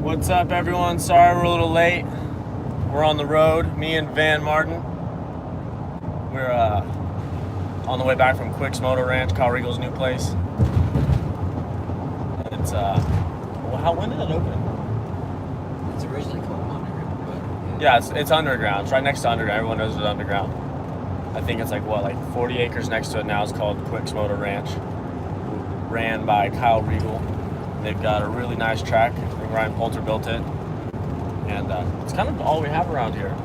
What's up, everyone? Sorry we're a little late. We're on the road, me and Van Martin. We're on the way back from Quick's Moto Ranch, Kyle Regal's new place. It's when did it open? It's originally called Underground, but Yeah, it's underground. It's right next to underground. Everyone knows it's underground. I think it's like 40 acres next to it now. It's called Quick's Moto Ranch. Ran by Kyle Regal. They've got a really nice track. I think Ryan Poulter built it. And it's kind of all we have around here.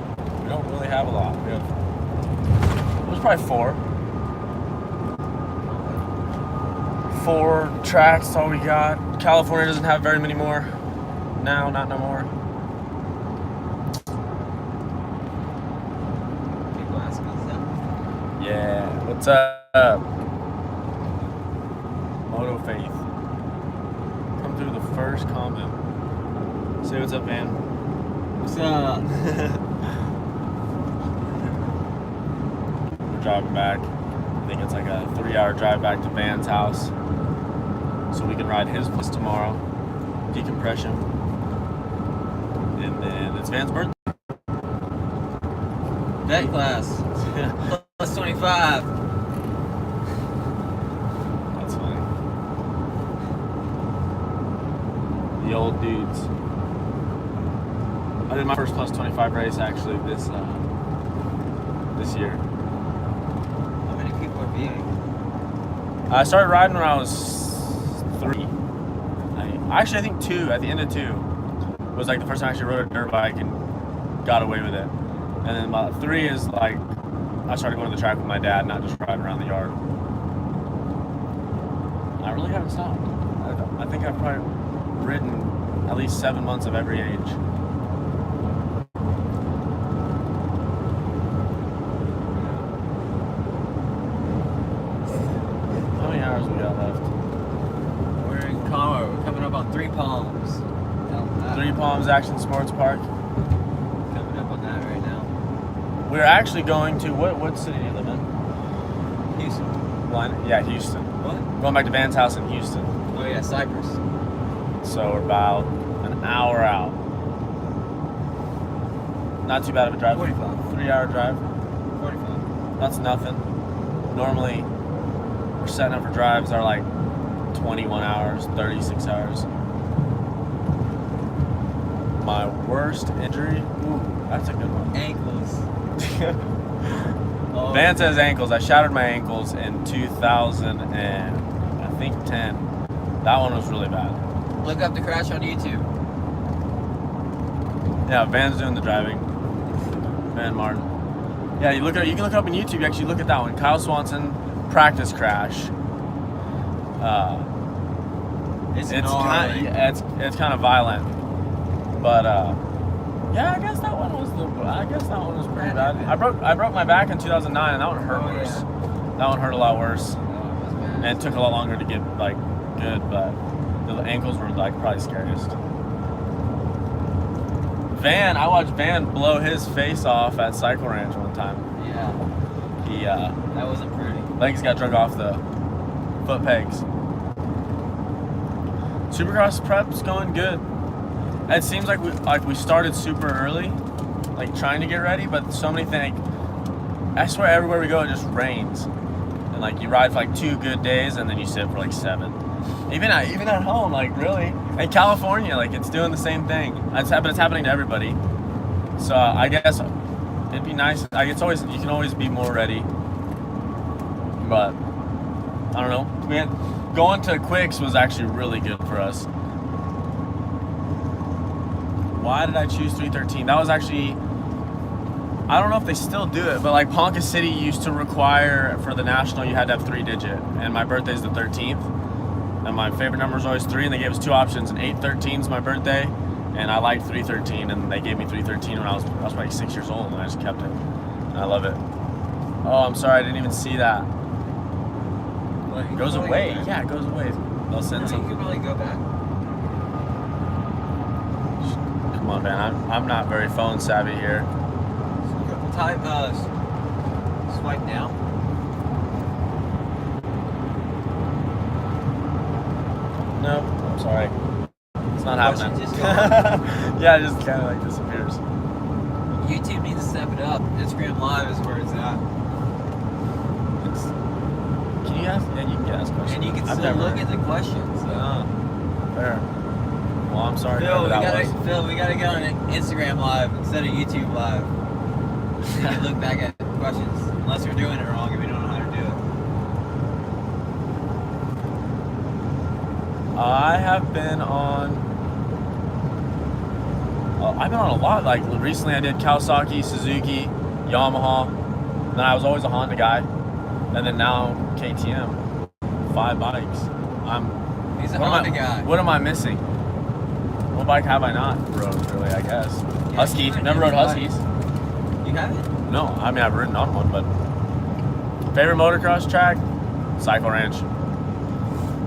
We don't really have a lot. There's probably four tracks. That's all we got. California doesn't have very many more. Now, not no more. people ask me stuff. Yeah. What's up? Moto Faith. Come through the first comment. Say what's up, man. What's up? We're driving back. I think it's like a 3-hour drive back to Van's house. So we can ride his place tomorrow. Decompression. And then it's Van's birthday. Vet class. Plus 25. That's funny. The old dudes. I did my first plus 25 race actually this year. How many people are being? I started riding when I was 3. I think 2. At the end of 2 was like the first time I actually rode a dirt bike and got away with it. And then about 3 is like I started going to the track with my dad, not just riding around the yard. I really haven't stopped. I think I've probably ridden at least 7 months of every age. How many hours we got left? We're in Colorado. We're coming up on Three Palms. Three Palms Action Sports Park. Coming up on that right now. We're actually going to what city do you live in? Houston. Yeah, Houston. What? Going back to Van's house in Houston. Oh yeah, Cypress. So we're about an hour out. Not too bad of a drive. 45. 3-hour drive. 45. That's nothing. Normally, we're setting up for drives that are like 21 hours, 36 hours. My worst injury? Ooh, that's a good one. Ankles. Oh. Van says ankles. I shattered my ankles in 2000 and I think 10. That one was really bad. Look up the crash on YouTube. Yeah, Van's doing the driving. Van Martin. Yeah, you can look up on YouTube. You actually look at that one. Kyle Swanson practice crash. It's kind of violent, but yeah, I guess that one was pretty bad. I broke my back in 2009, and that one hurt worse. Yeah. That one hurt a lot worse, and it took a lot longer to get like good. But the ankles were like probably scariest. Van, I watched Van blow his face off at Cycle Ranch one time. Yeah. He that wasn't pretty. legs got drug off the foot pegs. Supercross prep's going good. It seems like we started super early, like trying to get ready, but so many things. I swear everywhere we go it just rains, and like you ride for like 2 good days and then you sit for like 7. Even at home, like really. In California, like it's doing the same thing. It's happening to everybody. So I guess it'd be nice. Like you can always be more ready. But I don't know. Man, going to Quicks was actually really good for us. Why did I choose 313? That was actually, I don't know if they still do it, but like Ponca City used to require for the national you had to have 3-digit, and my birthday's the 13th, and my favorite number is always 3, and they gave us 2 options, and 813 is my birthday, and I liked 313, and they gave me 313 when I was like 6 years old, and I just kept it, and I love it. Oh, I'm sorry, I didn't even see that. It goes away. Yeah, it goes away. They'll send something. You can probably go back. Come on, man. I'm not very phone savvy here. Type swipe now. No, I'm sorry. not Question happening. just gone. Yeah, it just kind of like disappears. YouTube needs to step it up. Instagram Live is where it's at. Can you ask? Yeah, you can ask questions. And you can I've still never- look at the questions. So. Fair. Well, I'm sorry. Phil, we whoever that was. gotta get on an Instagram Live instead of YouTube Live. So you can look back at questions. Unless we're doing it wrong and we don't know how to do it. I have been on. I've been on a lot. Like recently, I did Kawasaki, Suzuki, Yamaha. Then I was always a Honda guy, and then now KTM. 5 bikes. He's a What Honda am I, guy. What am I missing? What bike have I not rode, really, I guess? Yeah, Husky. you might Never do rode this Huskies. You haven't? No, I mean, I've ridden on one, but... Favorite motocross track? Cycle Ranch.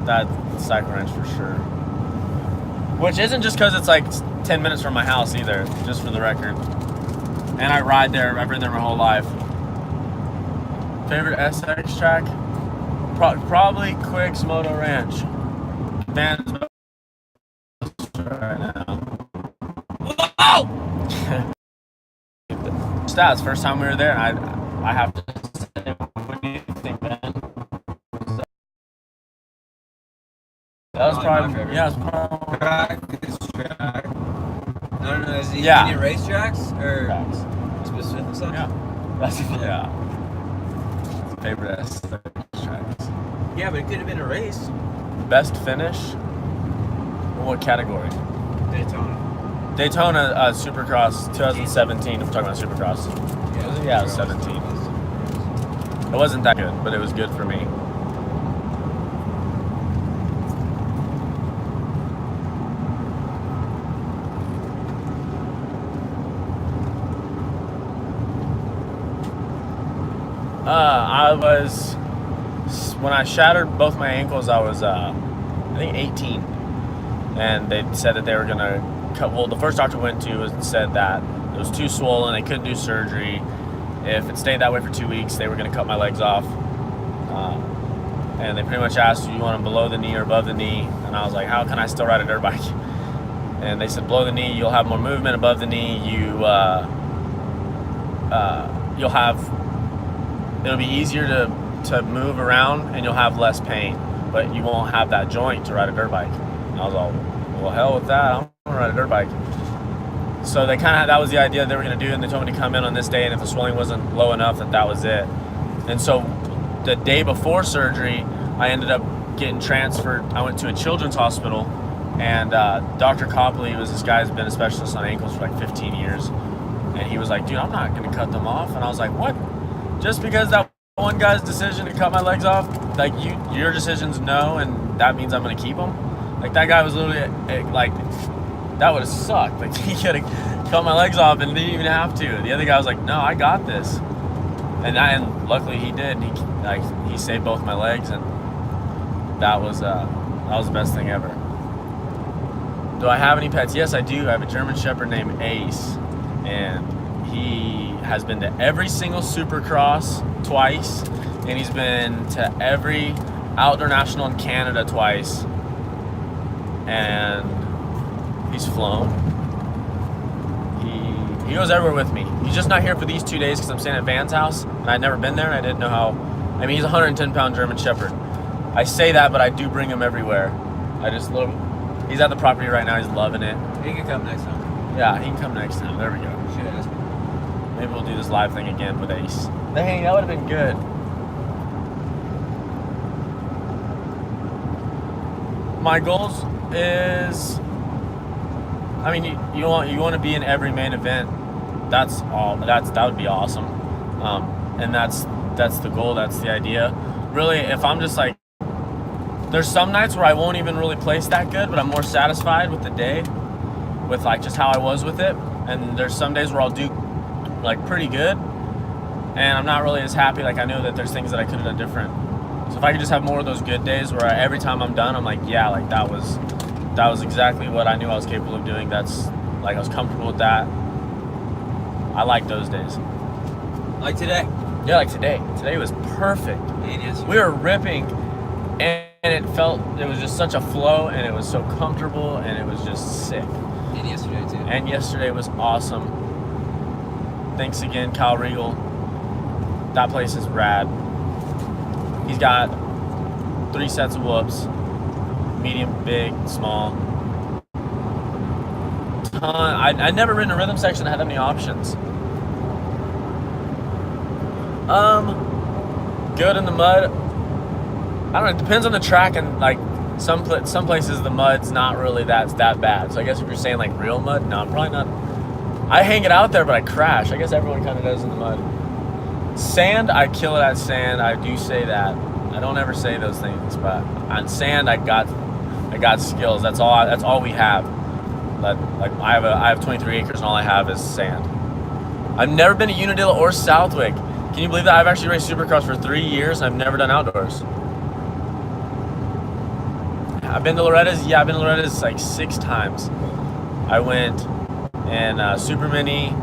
That Cycle Ranch for sure. Which isn't just because it's like 10 minutes from my house either, just for the record. And I ride there. I've ridden there my whole life. Favorite SX track? Probably Quick's Moto Ranch. Van's right now. Whoa! Stats, first time we were there, and I have to say, what do you think, Ben? That was Probably my probably, favorite. yeah, it was probably Track. No, is he Yeah. any racetracks or tracks. specific stuff? Yeah. That's, yeah. Favorite SX tracks. Yeah, but it could have been a race. Best finish? What category? Daytona. Daytona Supercross 2017. I'm talking about Supercross. Yeah, it was 17. It wasn't that good, but it was good for me. When I shattered both my ankles, I was, I think 18. And they said that they were going to cut, well, the first doctor I went to said that it was too swollen, they couldn't do surgery. If it stayed that way for 2 weeks, they were going to cut my legs off. And they pretty much asked, do you want them below the knee or above the knee? And I was like, how can I still ride a dirt bike? And they said, below the knee, you'll have more movement. Above the knee, it'll be easier to move around and you'll have less pain, but you won't have that joint to ride a dirt bike. And I was all, well, hell with that. I'm gonna ride a dirt bike. So they that was the idea they were gonna do, and they told me to come in on this day, and if the swelling wasn't low enough, that was it. And so the day before surgery, I ended up getting transferred. I went to a children's hospital, and Dr. Copley was this guy who's been a specialist on ankles for like 15 years. And he was like, dude, I'm not gonna cut them off. And I was like, what? Just because that one guy's decision to cut my legs off, like your decision's no, and that means I'm gonna keep them? Like that guy was literally like, that would have sucked. Like he could have cut my legs off and didn't even have to. The other guy was like, no, I got this. And luckily he did. He saved both my legs, and that was the best thing ever. Do I have any pets? Yes, I do. I have a German Shepherd named Ace, and he has been to every single Supercross twice, and he's been to every outdoor national in Canada twice, and he's flown. He goes everywhere with me. He's just not here for these 2 days because I'm staying at Van's house, and I'd never been there, and I didn't know how. I mean, he's a 110-pound German Shepherd. I say that, but I do bring him everywhere. He's at the property right now. He's loving it. He can come next time. Yeah, he can come next time. There we go. Should ask him. Maybe we'll do this live thing again with Ace. Dang, that would have been good. My goals is, I mean, you want to be in every main event. That's all. That would be awesome. And that's the goal. That's the idea. Really, if I'm just like, there's some nights where I won't even really place that good, but I'm more satisfied with the day, with like just how I was with it. And there's some days where I'll do like pretty good, and I'm not really as happy. Like I know that there's things that I could have done different. So if I could just have more of those good days where every time I'm done, I'm like, yeah, like that was exactly what I knew I was capable of doing. That's like I was comfortable with that. I like those days. Like today. Yeah, like today. Today was perfect. And yesterday. We were ripping, and it was just such a flow, and it was so comfortable, and it was just sick. And yesterday too. And yesterday was awesome. Thanks again, Kyle Regal. That place is rad. He's got 3 sets of whoops. Medium, big, small. I'd never ridden a rhythm section that had that many options. Good in the mud. I don't know, it depends on the track, and like some places the mud's not really that bad. So I guess if you're saying like real mud, no, probably not. I hang it out there, but I crash. I guess everyone kind of does in the mud. Sand, I kill it at sand. I do say that. I don't ever say those things, but on sand, I got skills. That's all we have. But like I have 23 acres, and all I have is sand. I've never been to Unadilla or Southwick. Can you believe that? I've actually raced Supercross for 3 years, and I've never done outdoors. I've been to Loretta's. Yeah, I've been to Loretta's like 6 times. I went in Super Mini,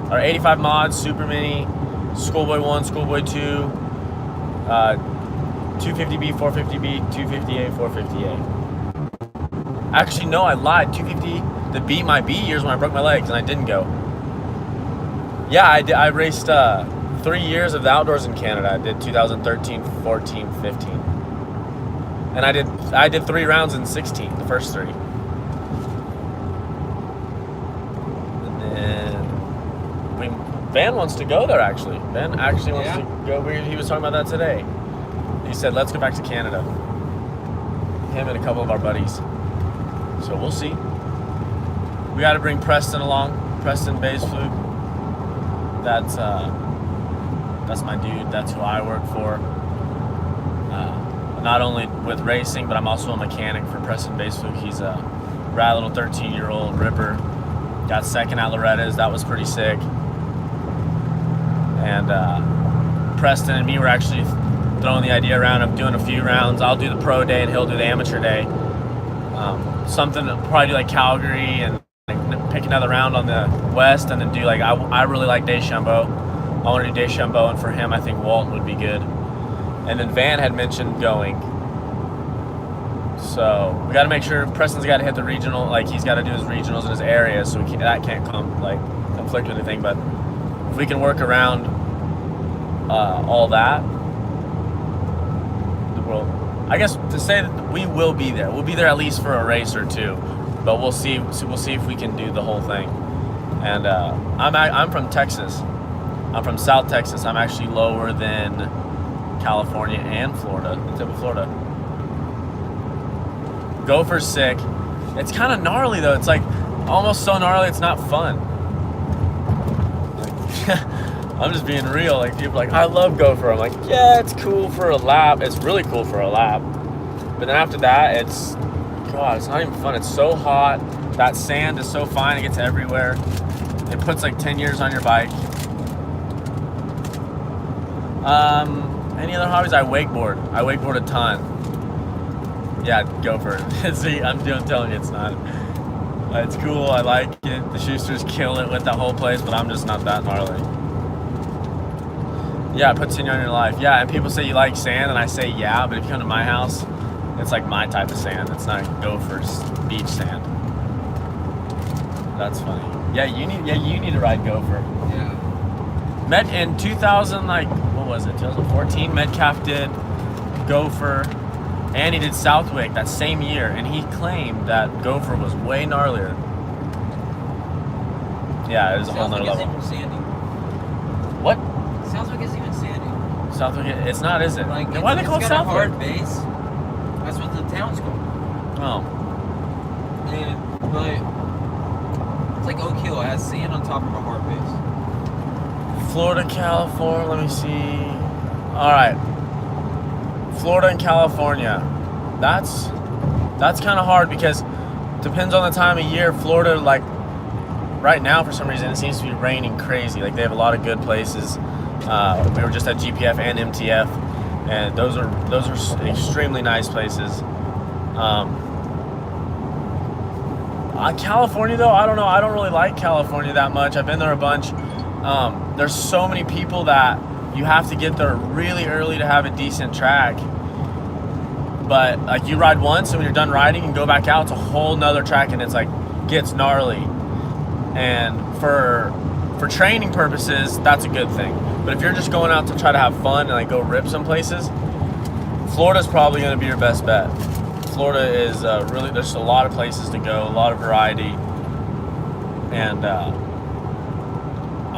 or 85 mods, Super Mini, Schoolboy 1, Schoolboy 2, 250B, 450B, 250A, 450A. Actually, no, I lied. 250, the B, my B years when I broke my legs and I didn't go. Yeah, I raced 3 years of the outdoors in Canada. I did 2013, 14, 15. And I did 3 rounds in 16, the first 3. And then Van wants to go there, actually. Ben actually wants to go. He was talking about that today. He said, let's go back to Canada. Him and a couple of our buddies. So we'll see. We got to bring Preston along. Preston Baysfluke. That's my dude. That's who I work for. Not only with racing, but I'm also a mechanic for Preston Baysfluke. He's a rad little 13-year-old ripper. Got second at Loretta's. That was pretty sick. And Preston and me were actually throwing the idea around of doing a few rounds. I'll do the pro day and he'll do the amateur day. Something to probably do like Calgary and like, pick another round on the west, and then do like I really like Deschambault. I want to do Deschambault, and for him I think Walton would be good. And then Van had mentioned going. So we got to make sure Preston's got to hit the regional, like he's got to do his regionals in his area, so that can't conflict with anything. But if we can work around all that, I guess to say that we will be there. We'll be there at least for a race or 2, but we'll see. We'll see if we can do the whole thing. And I'm from Texas. I'm from South Texas. I'm actually lower than California and Florida, the tip of Florida. Gopher's sick. It's kind of gnarly though. It's like almost so gnarly it's not fun. I'm just being real. Like people are like, I love Gopher. I'm like, yeah, it's cool for a lap. It's really cool for a lap. But then after that, it's not even fun. It's so hot. That sand is so fine. It gets everywhere. It puts like 10 years on your bike. Any other hobbies? I wakeboard. I wakeboard a ton. Yeah, Gopher. See, I'm telling you, it's not. It's cool. I like it. The Schusters kill it with that whole place, but I'm just not that gnarly. Yeah, it puts 10 years on your life. Yeah, and people say you like sand, and I say yeah, but if you come to my house, it's like my type of sand. It's not Gopher's beach sand. That's funny. Yeah, you need to ride Gopher. Yeah. Met in 2000, like, what was it, 2014, Metcalf did Gopher, and he did Southwick that same year, and he claimed that Gopher was way gnarlier. Yeah, it was a whole nother level. Southwick isn't even sandy. What? Southwick isn't even sandy. Southwick, it's not, is it? Like, Then why do they call it It's got a Southwick? hard base. That's what the town's called. Oh. But it's like Oak Hill. It has sand on top of a hard base. Florida, California, let me see. All right. Florida and California. That's kind of hard because it depends on the time of year. Florida, like right now, for some reason, it seems to be raining crazy. Like they have a lot of good places. We were just at GPF and MTF, and those are extremely nice places. California, though, I don't know. I don't really like California that much. I've been there a bunch. There's so many people that you have to get there really early to have a decent track. But like you ride once, and when you're done riding, you can go back out. It's a whole nother track, and it's like gets gnarly. And for training purposes, that's a good thing. But if you're just going out to try to have fun and like go rip some places, Florida's probably going to be your best bet. Florida is really, there's a lot of places to go, a lot of variety, and I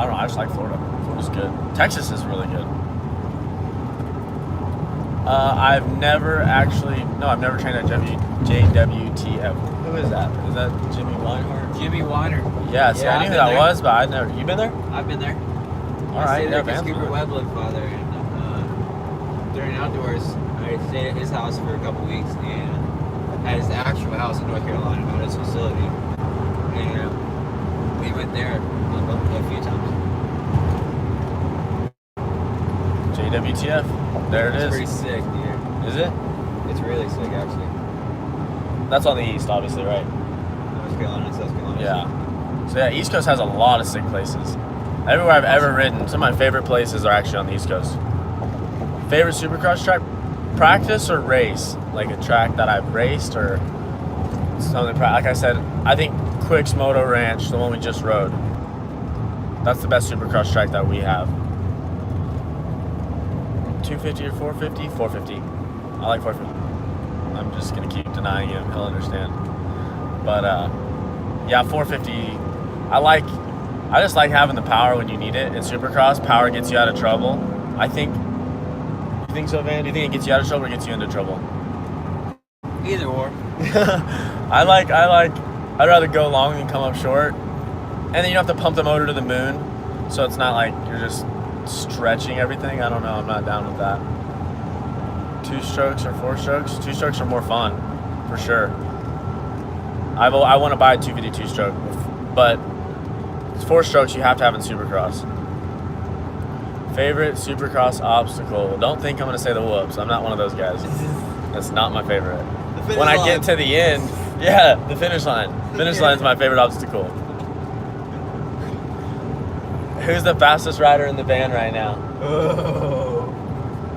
don't know, I just like Florida. Florida's good. Texas is really good. I've never trained at JWTF. Who is that? Is that Jimmy Weinhardt? Jimmy Weiner. Yeah, see, I knew who that was, but I'd never. You been there? I've been there. All right, I stayed there Cooper Webb lived father, and during outdoors, I stayed at his house for a couple weeks, and at his actual house in North Carolina, not his facility. And we went there a few times. JWTF. There it is. It's pretty sick, dude. Is it? It's really sick, actually. That's on the east, obviously, right? North Carolina and South Carolina. Yeah. So yeah, East Coast has a lot of sick places. Everywhere I've ever ridden, some of my favorite places are actually on the East Coast. Favorite Supercross track? Practice or race? Like a track that I've raced or something. Like I said, I think Quick's Moto Ranch, the one we just rode, that's the best Supercross track that we have. 250 or 450? 450. I like 450. I'm just going to keep denying him. He'll understand. But, yeah, 450. I just like having the power when you need it. In Supercross, power gets you out of trouble. I think. You think so, Van? Do you think it gets you out of trouble or gets you into trouble? Either or. I'd rather go long than come up short. And then you don't have to pump the motor to the moon. So it's not like you're just stretching everything. I don't know. I'm not down with that. 2 strokes or 4 strokes? 2 strokes are more fun, for sure. I want to buy a 252 stroke, but 4 strokes you have to have in Supercross. Favorite Supercross obstacle? Don't think I'm going to say the whoops. I'm not one of those guys. That's not my favorite. When I get to the end, yeah, the finish line. Finish line is my favorite obstacle. Who's the fastest rider in the van right now? Oh.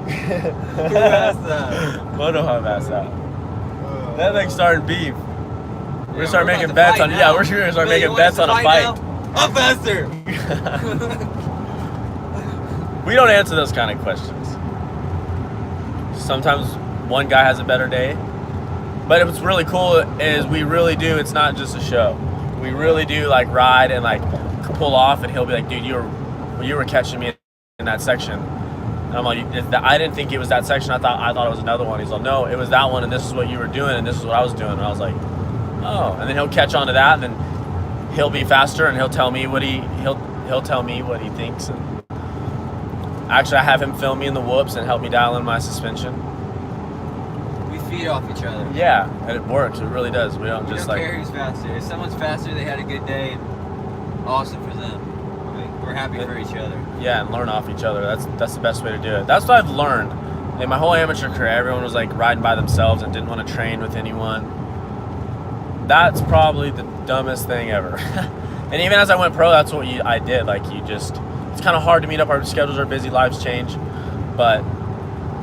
Who asked that? Moto Hub asked that. Oh. That thing's starting beef. We're gonna start making bets on. Yeah, we're gonna start making bets on a fight. I'm faster. We don't answer those kind of questions. Sometimes one guy has a better day, but what's really cool is we really do. It's not just a show. We really do like ride and like pull off, and he'll be like, "Dude, you were catching me in that section." And I'm like, I didn't think it was that section. I thought it was another one. He's like, no, it was that one, and this is what you were doing, and this is what I was doing. And I was like, oh. And then he'll catch on to that, and then he'll be faster, and he'll tell me what he thinks. And actually, I have him film me in the whoops and help me dial in my suspension. We feed off each other. Yeah, and it works. It really does. We don't just care who's faster. If someone's faster, they had a good day. Awesome for them. We're happy for each other. Yeah, and learn off each other. That's the best way to do it. That's what I've learned. In my whole amateur career, everyone was like riding by themselves and didn't want to train with anyone. That's probably the dumbest thing ever. And even as I went pro, that's what I did. Like it's kind of hard to meet up. Our schedules are busy, lives change. But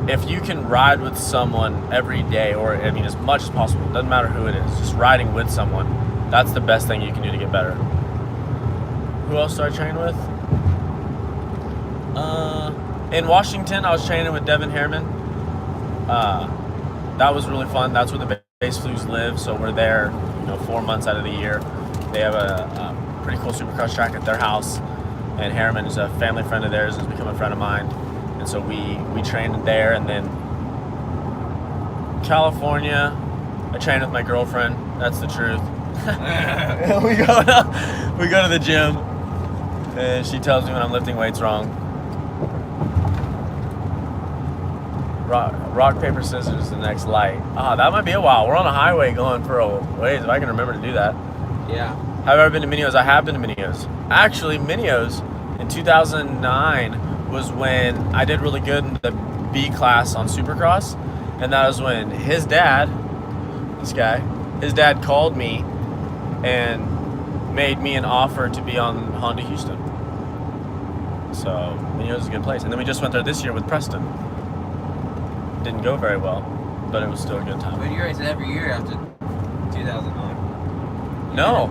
if you can ride with someone every day, or I mean as much as possible, it doesn't matter who it is, just riding with someone, that's the best thing you can do to get better. Who else do I train with? In Washington, I was training with Devin Harriman. That was really fun. That's where the base flues live, so we're there 4 months out of the year. They have a pretty cool Supercross track at their house, and Harriman is a family friend of theirs and has become a friend of mine. And so we trained there, and then California, I trained with my girlfriend. That's the truth. we go to the gym, and she tells me when I'm lifting weights wrong. Rock, paper, scissors is the next light. That might be a while. We're on a highway going for a ways, if I can remember to do that. Yeah. Have I ever been to Minios? I have been to Minios. Actually, Minios in 2009 was when I did really good in the B class on Supercross. And that was when his dad called me and made me an offer to be on Honda Houston. So Minios is a good place. And then we just went there this year with Preston. Didn't go very well. but it was still a good time. But you raced it every year after 2009. No,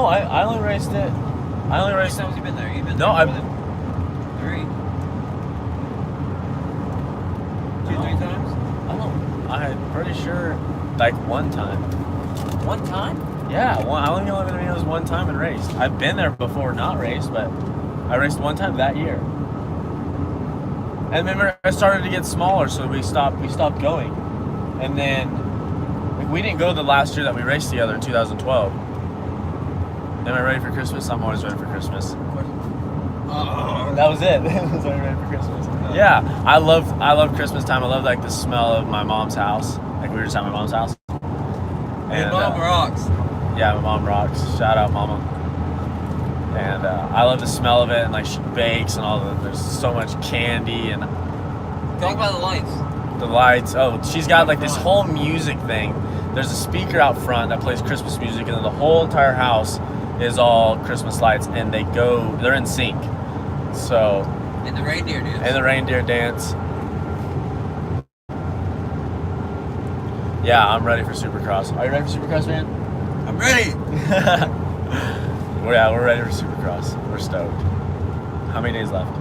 I only raced it. I only How many raced. times you been there? You've been No, there I. more than 3. 2-3 times? I'm pretty sure, like one time. One time? Yeah, I only been to Domino's one time and raced. I've been there before, not raced, but I raced one time that year. And remember, it started to get smaller, so we stopped going. And then like, we didn't go the last year that we raced together in 2012. Am I ready for Christmas? I'm always ready for Christmas. That was it. Was I ready for Christmas? Yeah, I love Christmas time. I love like the smell of my mom's house. Like we were just at my mom's house. And Mom rocks. Yeah, my mom rocks. Shout out, Mama. And I love the smell of it, and like she bakes and all the. There's so much candy and. Talk about the lights. The lights. Oh, she's got like this whole music thing. There's a speaker out front that plays Christmas music, and then the whole entire house is all Christmas lights, and they're in sync. So. And the reindeer dance. And the reindeer dance. Yeah, I'm ready for Supercross. Are you ready for Supercross, man? I'm ready. We're ready for Supercross. We're stoked. How many days left?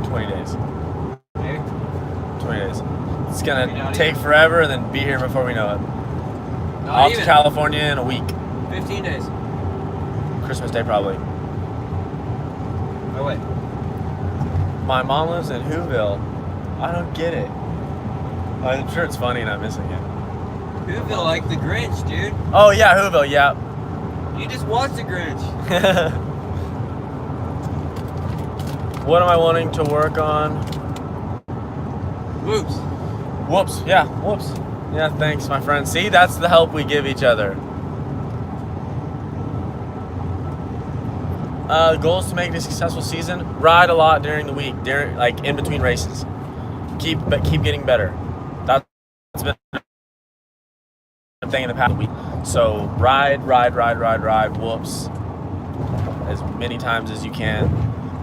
20 days. Maybe. 20 days. It's gonna take forever and then be here before we know it. Not Off even. to California in a week. 15 days. Christmas Day probably. Oh wait. My mom lives in Whoville. I don't get it. I'm sure it's funny and I'm missing it. Whoville like the Grinch, dude. Oh yeah, Whoville, yeah. You just watched the Grinch. What am I wanting to work on? Whoops. Whoops, yeah, whoops. Yeah, thanks, my friend. See, that's the help we give each other. Goals to make it a successful season: ride a lot during the week, like in between races. Keep getting better. That's been a thing in the past week. So ride. Whoops, as many times as you can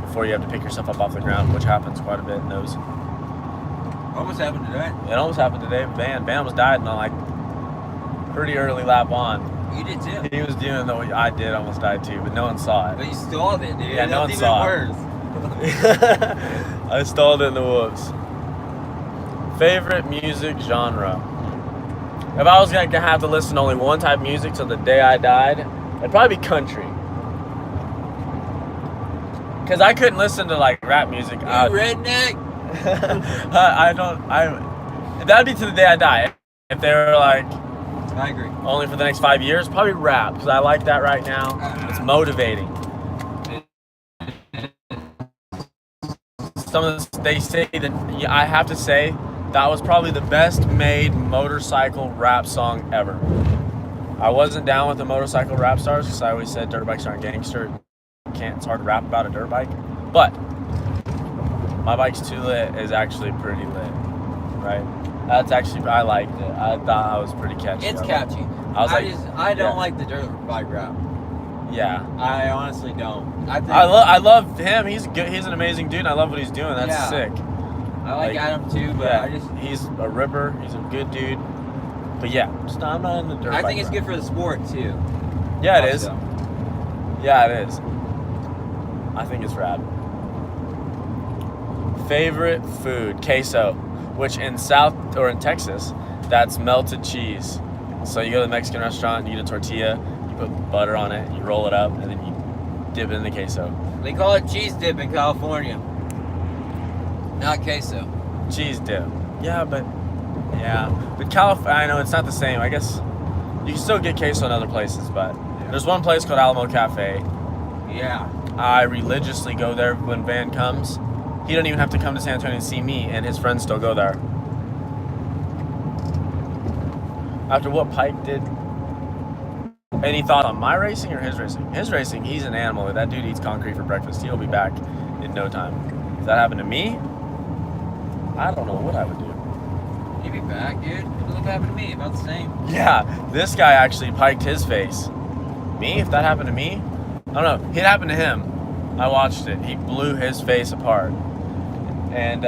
before you have to pick yourself up off the ground, which happens quite a bit in those. Almost happened today. It almost happened today. Van almost died on like pretty early lap on. You did too. He was doing though. I did almost died too, but no one saw it. But you stalled it, dude. Yeah, no one That's saw even it. worse. I stalled it in the whoops. Favorite music genre? If I was gonna have to listen to only one type of music till the day I died, it'd probably be country. Cause I couldn't listen to like rap music. You redneck. That'd be to the day I die. If they were like I agree. only for the next 5 years, probably rap, because I like that right now. It's motivating. They say that, yeah, I have to say, that was probably the best made motorcycle rap song ever. I wasn't down with the motorcycle rap stars, because I always said dirt bikes aren't gangster. It's hard to rap about a dirt bike. But My Bike's Too Lit is actually pretty lit, right? That's actually, I liked it. I thought I was pretty catchy. It's catchy. I don't like the dirt bike rap. Yeah. I honestly don't. I love him. He's good. He's an amazing dude. And I love what he's doing. That's sick. I like Adam too, but he's a ripper. He's a good dude. But yeah, I'm not in the dirt bike I think it's rap. good for the sport too. Yeah, it is. Also. Yeah, it is. I think it's rad. Favorite food, queso, which in Texas, that's melted cheese. So you go to the Mexican restaurant, you get a tortilla, you put butter on it, you roll it up, and then you dip it in the queso. They call it cheese dip in California, not queso. Cheese dip. But California, I know it's not the same. I guess you can still get queso in other places, but there's one place called Alamo Cafe. Yeah. I religiously go there when Van comes. He don't even have to come to San Antonio and see me, and his friends still go there. After what Pike did, any thought on my racing or his racing? His racing, he's an animal. That dude eats concrete for breakfast. He'll be back in no time. If that happened to me, I don't know what I would do. You'd be back, dude. Look what happened to me. About the same. Yeah, this guy actually piked his face. Me, if that happened to me, I don't know. It happened to him. I watched it. He blew his face apart. And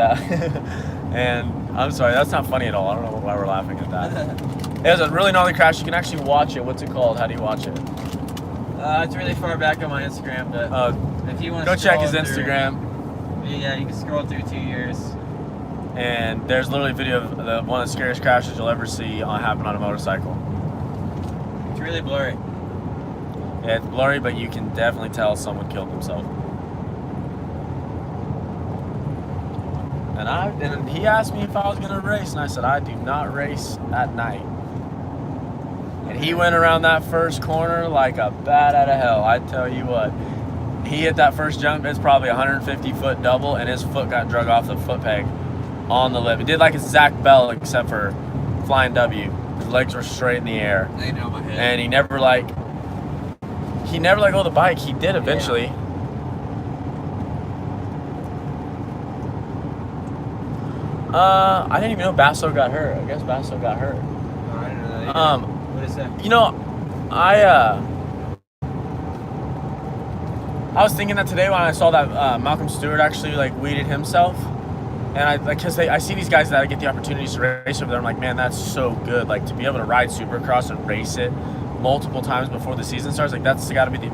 And I'm sorry, that's not funny at all. I don't know why we're laughing at that. It was a really gnarly crash. You can actually watch it. What's it called? How do you watch it? It's really far back on my Instagram, but if you want to Go check his Instagram. Yeah, you can scroll through 2 years. And there's literally a video of one of the scariest crashes you'll ever see happen on a motorcycle. It's really blurry. Yeah, it's blurry, but you can definitely tell someone killed themselves. And he asked me if I was gonna race, and I said I do not race at night. And he went around that first corner like a bat out of hell. I tell you what, he hit that first jump. It's probably 150-foot double, and his foot got drug off the foot peg on the lip. It did like a Zach Bell, except for flying W. His legs were straight in the air, and he never let go of the bike. He did eventually. Yeah. I didn't even know Basso got hurt. I guess Basso got hurt. Oh, I didn't know that. What is that? You know, I was thinking that today when I saw that Malcolm Stewart actually like weeded himself, and because I see these guys that get the opportunities to race over there. I'm like, man, that's so good. Like to be able to ride Supercross and race it multiple times before the season starts. Like that's got to be the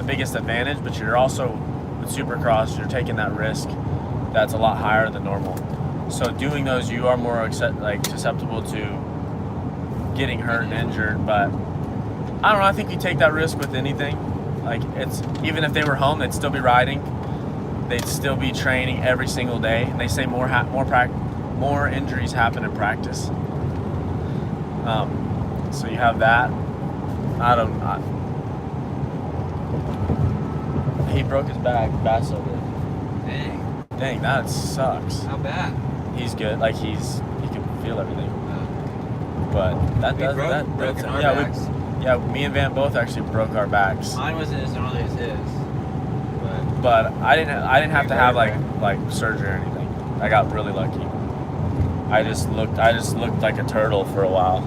biggest advantage. But you're also with Supercross, you're taking that risk that's a lot higher than normal. So doing those, you are more susceptible to getting hurt and injured. But I don't know. I think you take that risk with anything. Like it's even if they were home, they'd still be riding. They'd still be training every single day. And they say more injuries happen in practice. So you have that. He broke his back. Basso did. Dang, that sucks. How bad? He's good. Like he can feel everything. But me and Van both actually broke our backs. Mine wasn't as gnarly as his. But I didn't have to have like surgery or anything. I got really lucky. I just looked like a turtle for a while.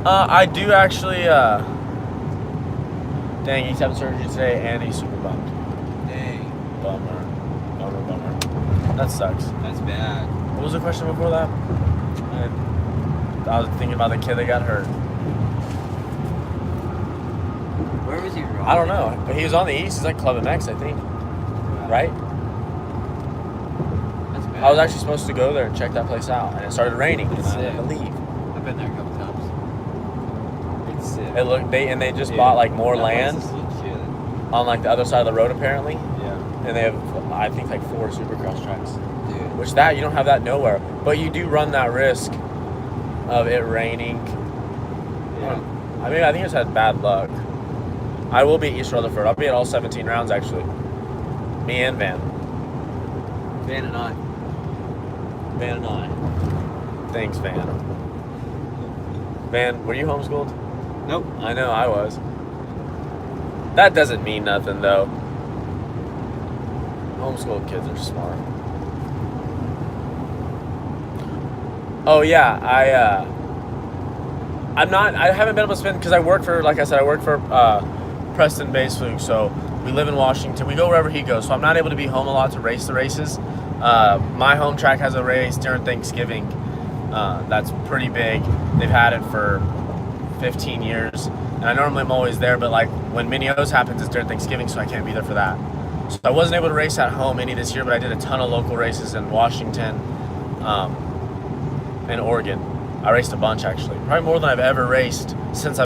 I do actually. Dang, he's having surgery today, and he's super bummed. Dang. Bummer. That sucks. That's bad. What was the question before that? I was thinking about the kid that got hurt. Where was he riding? I don't know, but he was on the east. He's like Club MX, I think. Right? That's bad. I was actually supposed to go there and check that place out, and it started raining, and I had to leave. I've been there a couple times. It's sick. They just bought like more land on like the other side of the road apparently. Yeah. And they have, I think, like 4 Supercross tracks. Dude. Which you don't have that nowhere, but you do run that risk of it raining. Yeah. I mean, I think it's had bad luck. I will be at East Rutherford. I'll be at all 17 rounds actually. Me and Van. Van and I. Thanks, Van. Van, were you homeschooled? Nope. I know I was. That doesn't mean nothing though. Homeschooled kids are smart. Oh yeah, I haven't been able to spend because I work for Preston Baseflug, so we live in Washington. We go wherever he goes, so I'm not able to be home a lot to race the races. My home track has a race during Thanksgiving. That's pretty big. They've had it for 15 years, and I normally am always there, but like when Mini O's happens, it's during Thanksgiving, so I can't be there for that. So I wasn't able to race at home any this year, but I did a ton of local races in Washington and Oregon. I raced a bunch actually, probably more than I've ever raced since I've